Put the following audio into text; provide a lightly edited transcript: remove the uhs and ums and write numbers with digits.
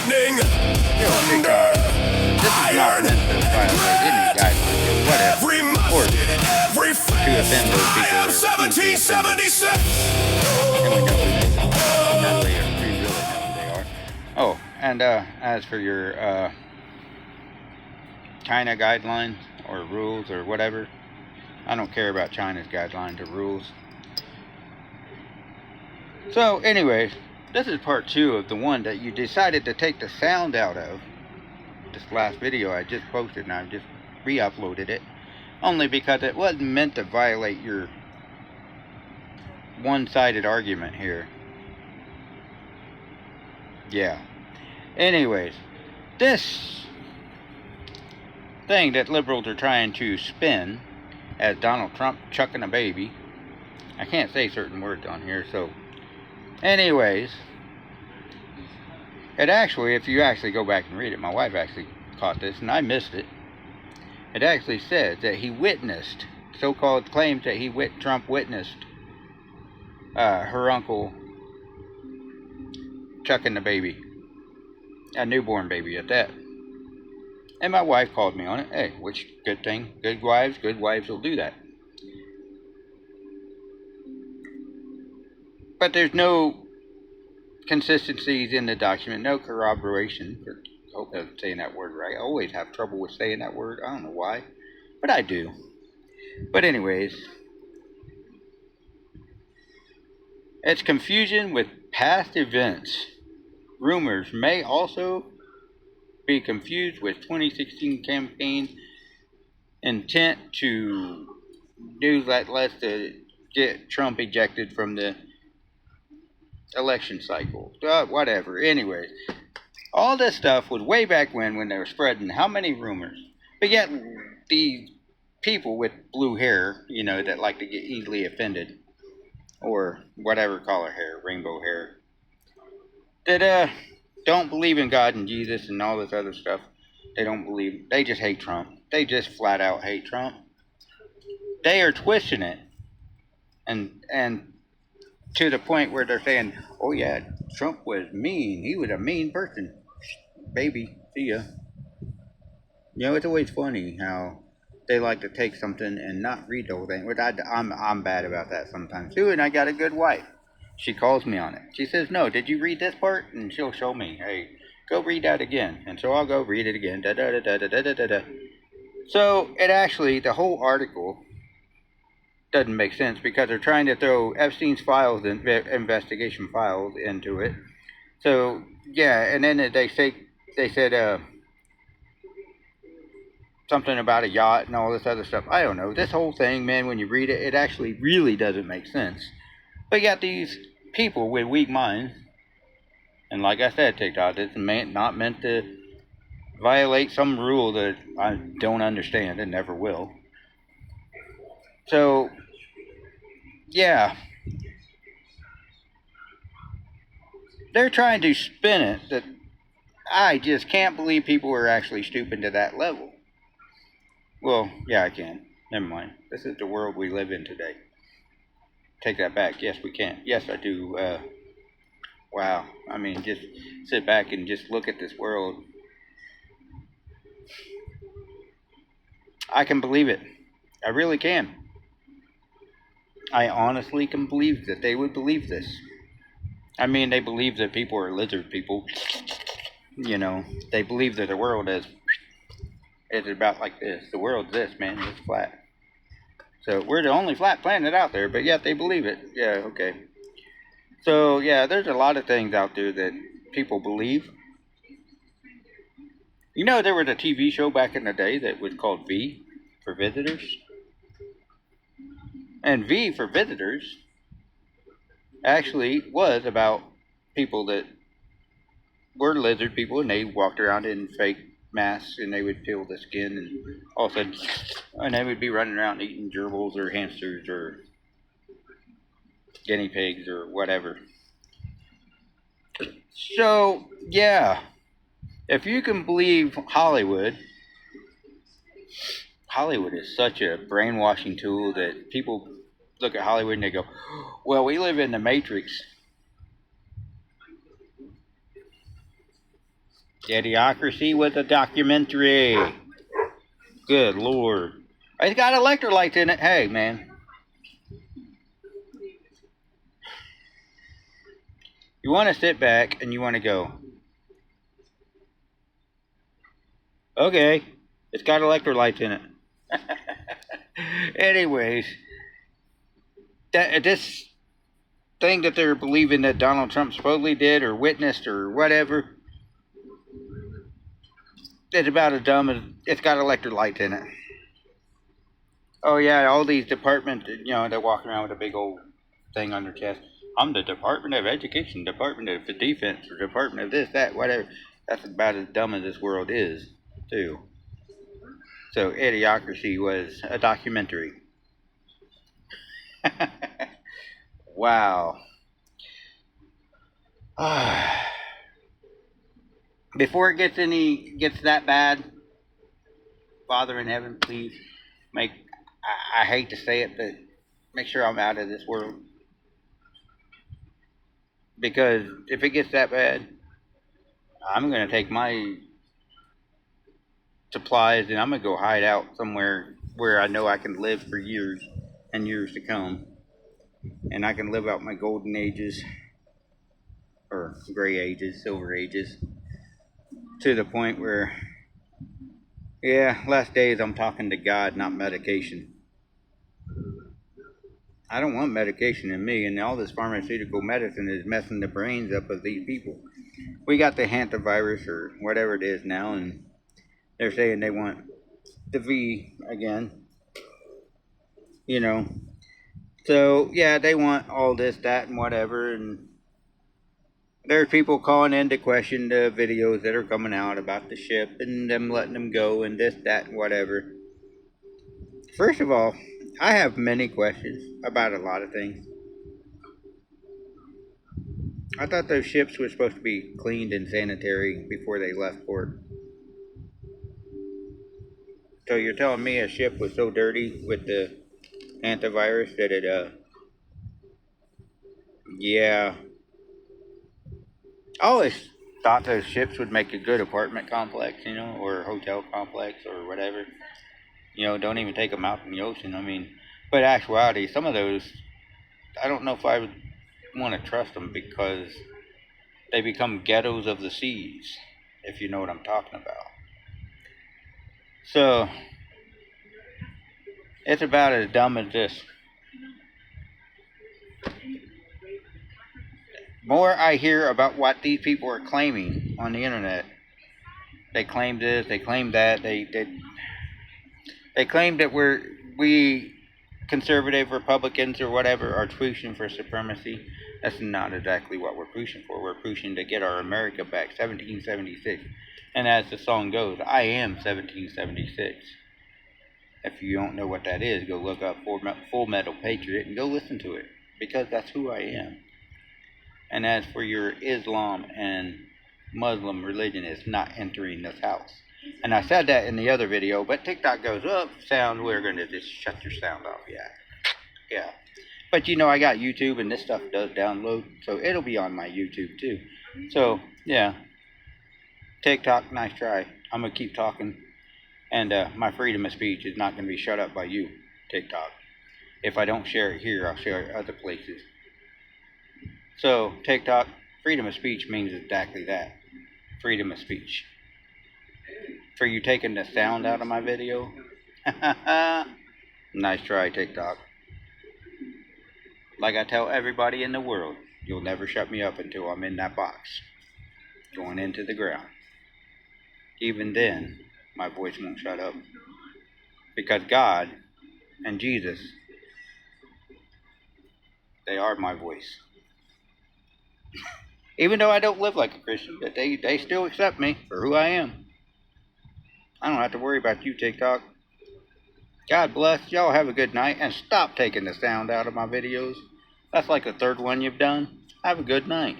Still, TikTok, this is not meant to violate any guidelines or whatever. Of course, to offend those people that are easily offended. And we know who they are. Normally, we really know who they are. Oh, and as for your China guidelines or rules or whatever, I don't care about China's guidelines or rules. So, anyways, this is part 2 of the one that you decided to take the sound out of. This last video I just posted and I just re-uploaded it. Only because it wasn't meant to violate your one-sided argument here. Yeah. Anyways, this thing that liberals are trying to spin as Donald Trump chucking a baby. I can't say certain words on here, so anyways, it actually, if you actually go back and read it, my wife actually caught this and I missed it. It actually says that he witnessed, so-called claims that Trump witnessed her uncle chucking the baby, a newborn baby at that. And my wife called me on it. Hey, which good thing, good wives will do that. But there's no consistencies in the document, no corroboration. I hope I'm saying that word right. I always have trouble with saying that word. I don't know why, but I do. But anyways, it's confusion with past events. Rumors may also be confused with 2016 campaign intent to do that less to get Trump ejected from the election cycle. Whatever. Anyways, all this stuff was way back when they were spreading how many rumors. But yet these people with blue hair, you know, that like to get easily offended, or whatever color hair, rainbow hair, that don't believe in God and Jesus and all this other stuff. They just hate Trump. They just flat out hate Trump. They are twisting it and to the point where they're saying, oh yeah, Trump was mean. He was a mean person. Baby, see ya. You know, it's always funny how they like to take something and not read the whole thing. Which I'm bad about that sometimes too, and I got a good wife. She calls me on it. She says, no, did you read this part? And she'll show me, hey, go read that again. And so I'll go read it again. So it actually, the whole article doesn't make sense because they're trying to throw Epstein's files and investigation files into it. So yeah, and then they said something about a yacht and all this other stuff. I don't know. This whole thing, man, when you read it, it actually really doesn't make sense. But you got these people with weak minds, and like I said, TikTok, it's not meant to violate some rule that I don't understand and never will. So, yeah. They're trying to spin it that I just can't believe people are actually stooping to that level. Well, yeah, I can. Never mind. This is the world we live in today. Take that back. Yes, we can. Yes, I do. Wow. I mean, just sit back and just look at this world. I can believe it. I really can. I honestly can believe that they would believe this. I mean, they believe that people are lizard people. You know, they believe that the world is about like this. The world's this, man. It's flat. So we're the only flat planet out there, but yet they believe it. Yeah, okay. So, yeah, there's a lot of things out there that people believe. You know, there was a TV show back in the day that was called V for Visitors. And V for Visitors actually was about people that were lizard people, and they walked around in fake masks, and they would peel the skin, and all of a sudden, and they would be running around eating gerbils or hamsters or guinea pigs or whatever. So, yeah, if you can believe Hollywood is such a brainwashing tool that people look at Hollywood and they go, well, we live in the Matrix. Idiocracy was a documentary. Good Lord. It's got electrolytes in it. Hey, man. You want to sit back and you want to go, okay, it's got electrolytes in it. Anyways, this thing that they're believing that Donald Trump supposedly did or witnessed or whatever, it's about as dumb as it's got electrolytes in it. Oh yeah, all these departments, they're walking around with a big old thing on their chest. I'm the Department of Education, Department of Defense, or Department of this, that, whatever. That's about as dumb as this world is, too. So, Idiocracy was a documentary. Wow. Before it gets that bad, Father in heaven, please make. I hate to say it, but make sure I'm out of this world. Because if it gets that bad, I'm gonna take my supplies and I'm gonna go hide out somewhere where I know I can live for years and years to come, and I can live out my golden ages or gray ages, silver ages, to the point where, yeah, last days I'm talking to God, not medication. I don't want medication in me, and all this pharmaceutical medicine is messing the brains up of these people. We got the hantavirus or whatever it is now, and they're saying they want the V again. So yeah, they want all this, that, and whatever, and there's people calling in to question the videos that are coming out about the ship and them letting them go and this, that, and whatever. First of all, I have many questions about a lot of things. I thought those ships were supposed to be cleaned and sanitary before they left port. So you're telling me a ship was so dirty with the antivirus that it, yeah. I always thought those ships would make a good apartment complex, or a hotel complex or whatever. Don't even take them out in the ocean. I mean, but in actuality, some of those, I don't know if I would want to trust them because they become ghettos of the seas, if you know what I'm talking about. So, it's about as dumb as this. More I hear about what these people are claiming on the internet. They claim this, they claim that, they claim that we conservative Republicans or whatever are pushing for supremacy. That's not exactly what we're pushing for. We're pushing to get our America back, 1776. And as the song goes, I am 1776. If you don't know what that is, go look up Full Metal Patriot and go listen to it, because that's who I am. And as for your Islam and Muslim religion, is not entering this house. And I said that in the other video, but TikTok goes up, sound, we're going to just shut your sound off. Yeah. But I got YouTube, and this stuff does download, so it'll be on my YouTube too. So, yeah. TikTok, nice try. I'm going to keep talking. And my freedom of speech is not going to be shut up by you, TikTok. If I don't share it here, I'll share it other places. So, TikTok, freedom of speech means exactly that. Freedom of speech. For you taking the sound out of my video? Nice try, TikTok. Like I tell everybody in the world, you'll never shut me up until I'm in that box, going into the ground. Even then, my voice won't shut up. Because God and Jesus, they are my voice. Even though I don't live like a Christian, but they still accept me for who I am. I don't have to worry about you, TikTok. God bless. Y'all have a good night, and stop taking the sound out of my videos. That's like the third one you've done. Have a good night.